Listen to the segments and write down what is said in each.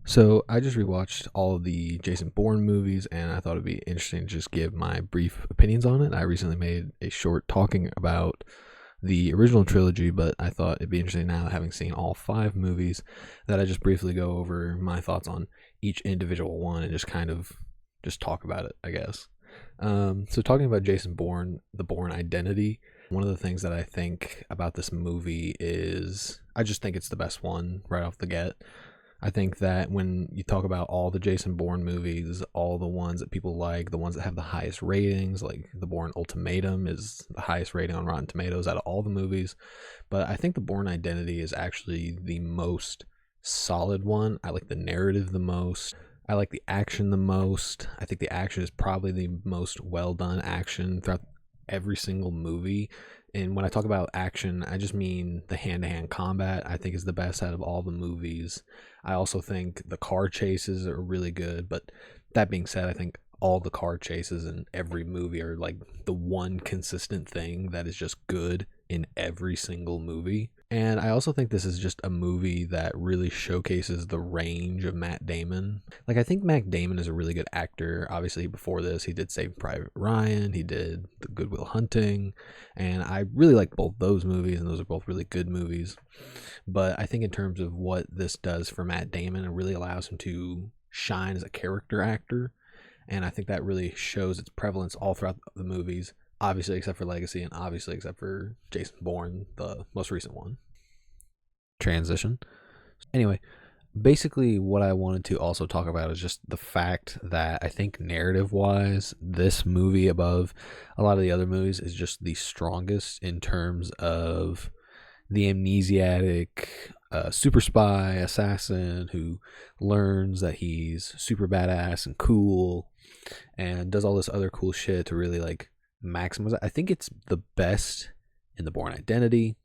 So I just rewatched all of the Jason Bourne movies, and I thought it'd be interesting to just give my brief opinions on it. I recently made a short talking about the original trilogy, but I thought it'd be interesting now, having seen all five movies, that I just briefly go over my thoughts on each individual one and just kind of just talk about it, I guess. So talking about Jason Bourne, the Bourne identity, one of the things that I think about this movie is I just think it's the best one right off the get. I think that when you talk about all the Jason Bourne movies, all the ones that people like, the ones that have the highest ratings, like the Bourne Ultimatum is the highest rating on Rotten Tomatoes out of all the movies. But I think the Bourne Identity is actually the most solid one. I like the narrative the most. I like the action the most. I think the action is probably the most well done action throughout every single movie. And when I talk about action, I just mean the hand to hand combat, I think, is the best out of all the movies. I also think the car chases are really good. But that being said, I think all the car chases in every movie are like the one consistent thing that is just good in every single movie. And I also think this is just a movie that really showcases the range of Matt Damon. Like, I think Matt Damon is a really good actor. Obviously, before this, he did Save Private Ryan, he did The Good Will Hunting, and I really like both those movies, and those are both really good movies. But I think in terms of what this does for Matt Damon, it really allows him to shine as a character actor, and I think that really shows its prevalence all throughout the movies, obviously except for Legacy, and obviously except for Jason Bourne, the most recent one. Transition. Anyway, basically what I wanted to also talk about is just the fact that I think narrative wise, this movie above a lot of the other movies is just the strongest in terms of the amnesiac super spy assassin who learns that he's super badass and cool and does all this other cool shit to really like maximize it. I think it's the best in the Bourne Identity.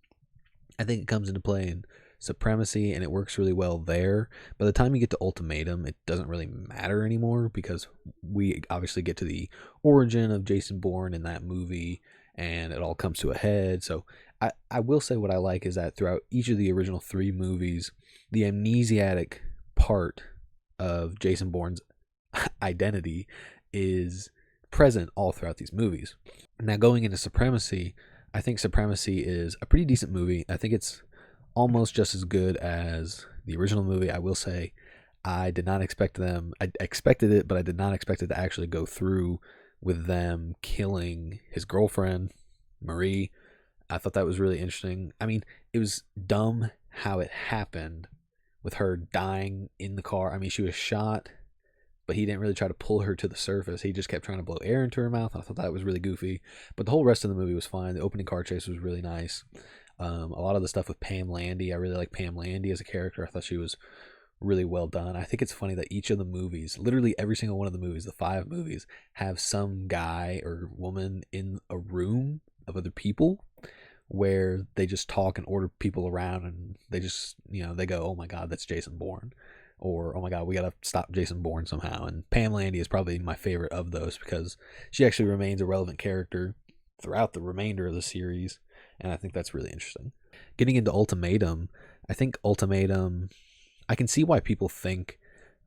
I think it comes into play in Supremacy, and it works really well there. By the time you get to Ultimatum, it doesn't really matter anymore because we obviously get to the origin of Jason Bourne in that movie, and it all comes to a head. So I will say what I like is that throughout each of the original three movies, the amnesiac part of Jason Bourne's identity is present all throughout these movies. Now, going into Supremacy, I think Supremacy is a pretty decent movie. I think it's almost just as good as the original movie. I will say I did not expect them. I expected it, but I did not expect it to actually go through with them killing his girlfriend, Marie. I thought that was really interesting. I mean, it was dumb how it happened with her dying in the car. I mean, she was shot, but he didn't really try to pull her to the surface. He just kept trying to blow air into her mouth. I thought that was really goofy. But the whole rest of the movie was fine. The opening car chase was really nice. A lot of the stuff with Pam Landy, I really like Pam Landy as a character. I thought she was really well done. I think it's funny that each of the movies, literally every single one of the movies, the five movies, have some guy or woman in a room of other people where they just talk and order people around, and they just, they go, oh my God, that's Jason Bourne. Or, oh my God, we got to stop Jason Bourne somehow. And Pam Landy is probably my favorite of those because she actually remains a relevant character throughout the remainder of the series. And I think that's really interesting. Getting into Ultimatum, I think Ultimatum, I can see why people think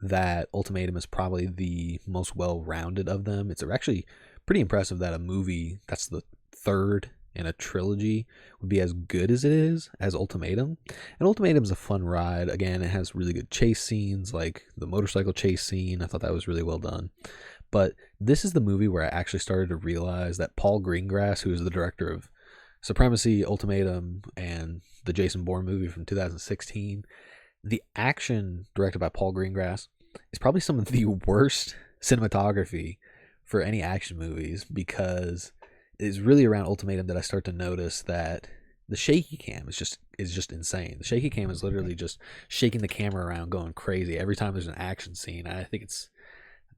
that Ultimatum is probably the most well-rounded of them. It's actually pretty impressive that a movie that's the third in a trilogy would be as good as it is as Ultimatum. And Ultimatum's a fun ride. Again, it has really good chase scenes, like the motorcycle chase scene. I thought that was really well done. But this is the movie where I actually started to realize that Paul Greengrass, who is the director of Supremacy, Ultimatum, and the Jason Bourne movie from 2016, the action directed by Paul Greengrass is probably some of the worst cinematography for any action movies, because it's really around Ultimatum that I start to notice that the shaky cam is just insane. The shaky cam is literally just shaking the camera around, going crazy every time there's an action scene. I think it's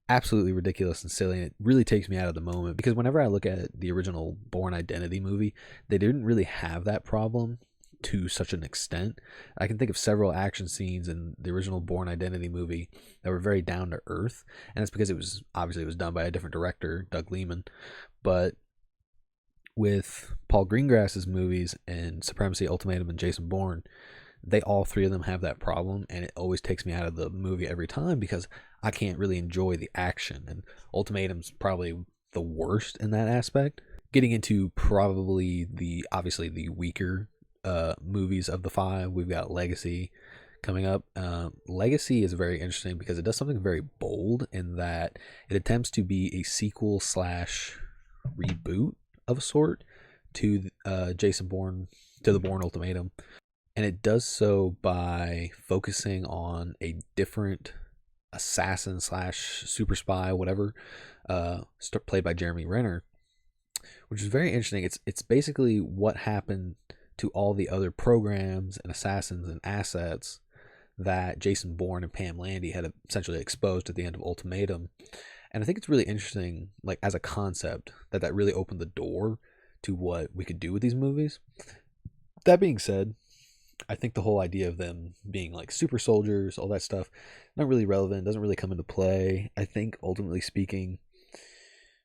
absolutely ridiculous and silly, and it really takes me out of the moment, because whenever I look at the original Bourne Identity movie, they didn't really have that problem to such an extent. I can think of several action scenes in the original Bourne Identity movie that were very down to earth, and it's because it was done by a different director, Doug Liman. But with Paul Greengrass's movies and Supremacy, Ultimatum, and Jason Bourne, they all three of them have that problem, and it always takes me out of the movie every time because I can't really enjoy the action. And Ultimatum's probably the worst in that aspect. Getting into probably obviously the weaker movies of the five, we've got Legacy coming up. Legacy is very interesting because it does something very bold in that it attempts to be a sequel slash reboot of a sort to Jason Bourne, to the Bourne Ultimatum, and it does so by focusing on a different assassin slash super spy, whatever, played by Jeremy Renner, which is very interesting. It's basically what happened to all the other programs and assassins and assets that Jason Bourne and Pam Landy had essentially exposed at the end of Ultimatum. And I think it's really interesting, like as a concept, that really opened the door to what we could do with these movies. That being said, I think the whole idea of them being like super soldiers, all that stuff, not really relevant, doesn't really come into play. I think ultimately speaking,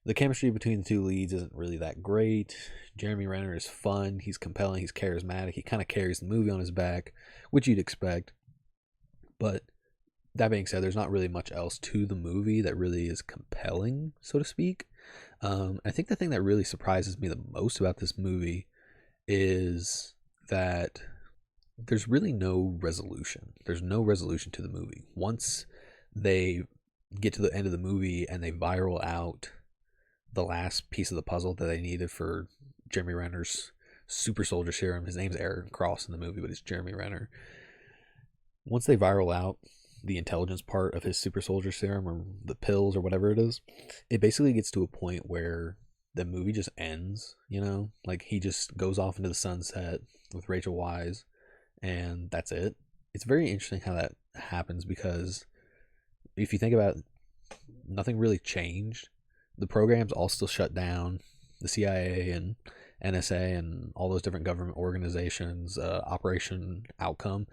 the chemistry between the two leads isn't really that great. Jeremy Renner is fun, he's compelling, he's charismatic, he kind of carries the movie on his back, which you'd expect. But that being said, there's not really much else to the movie that really is compelling, so to speak. I think the thing that really surprises me the most about this movie is that there's really no resolution. There's no resolution to the movie. Once they get to the end of the movie and they viral out the last piece of the puzzle that they needed for Jeremy Renner's super soldier serum, his name's Aaron Cross in the movie, but it's Jeremy Renner. Once they viral out the intelligence part of his super soldier serum or the pills or whatever it is, it basically gets to a point where the movie just ends, like he just goes off into the sunset with Rachel Weisz and that's it. It's very interesting how that happens because if you think about it, nothing really changed. The programs all still shut down. The CIA and NSA and all those different government organizations, Operation Outcome,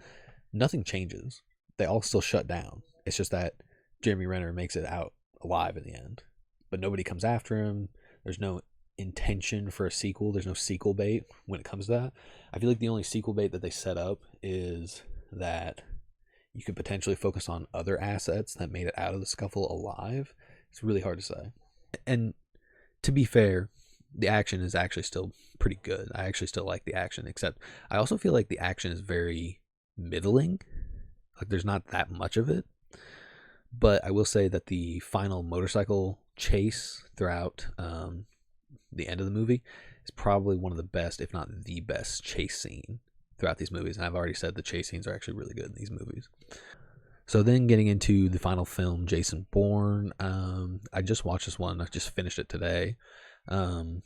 nothing changes. They all still shut down. It's just that Jeremy Renner makes it out alive in the end. But nobody comes after him. There's no intention for a sequel. There's no sequel bait when it comes to that. I feel like the only sequel bait that they set up is that you could potentially focus on other assets that made it out of the scuffle alive. It's really hard to say. And to be fair, the action is actually still pretty good. I actually still like the action, except I also feel like the action is very middling. Like there's not that much of it. But I will say that the final motorcycle chase throughout the end of the movie is probably one of the best, if not the best, chase scene throughout these movies. And I've already said the chase scenes are actually really good in these movies. So then getting into the final film, Jason Bourne. I just watched this one. I just finished it today. And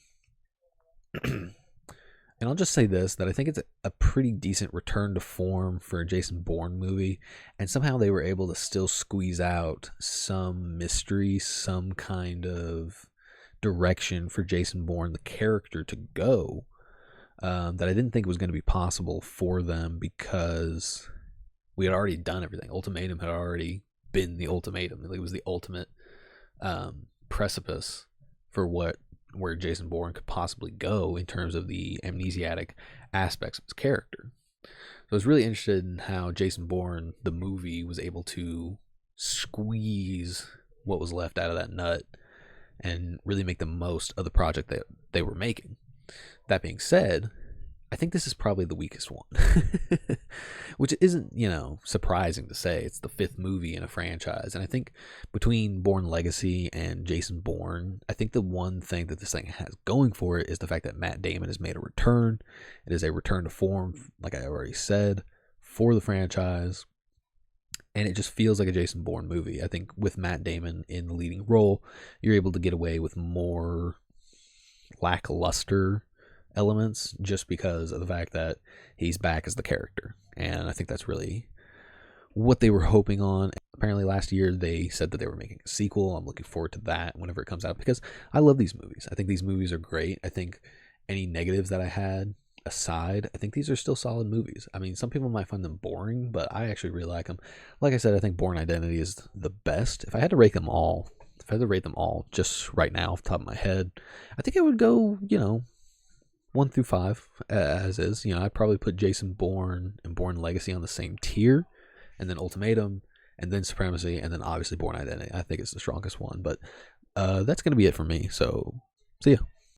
I'll just say this, that I think it's a pretty decent return to form for a Jason Bourne movie. And somehow they were able to still squeeze out some mystery, some kind of direction for Jason Bourne, the character, to go that I didn't think was going to be possible for them because we had already done everything. Ultimatum had already been the ultimatum. It was the ultimate precipice for where Jason Bourne could possibly go in terms of the amnesiac aspects of his character. So I was really interested in how Jason Bourne, the movie, was able to squeeze what was left out of that nut and really make the most of the project that they were making. That being said, I think this is probably the weakest one, which isn't, surprising to say. It's the fifth movie in a franchise. And I think between Bourne Legacy and Jason Bourne, I think the one thing that this thing has going for it is the fact that Matt Damon has made a return. It is a return to form, like I already said, for the franchise. And it just feels like a Jason Bourne movie. I think with Matt Damon in the leading role, you're able to get away with more lackluster elements just because of the fact that he's back as the character. And I think that's really what they were hoping on. Apparently last year they said that they were making a sequel. I'm looking forward to that whenever it comes out because I love these movies. I think these movies are great. I think any negatives that I had aside, I think these are still solid movies. I mean, some people might find them boring, but I actually really like them. Like I said, I think Bourne Identity is the best. If I had to rate them all, just right now off the top of my head, I think it would go, 1 through 5 as is. You know, I'd probably put Jason Bourne and Bourne Legacy on the same tier, and then Ultimatum, and then Supremacy, and then obviously Bourne Identity. I think it's the strongest one, but that's gonna be it for me. So see ya.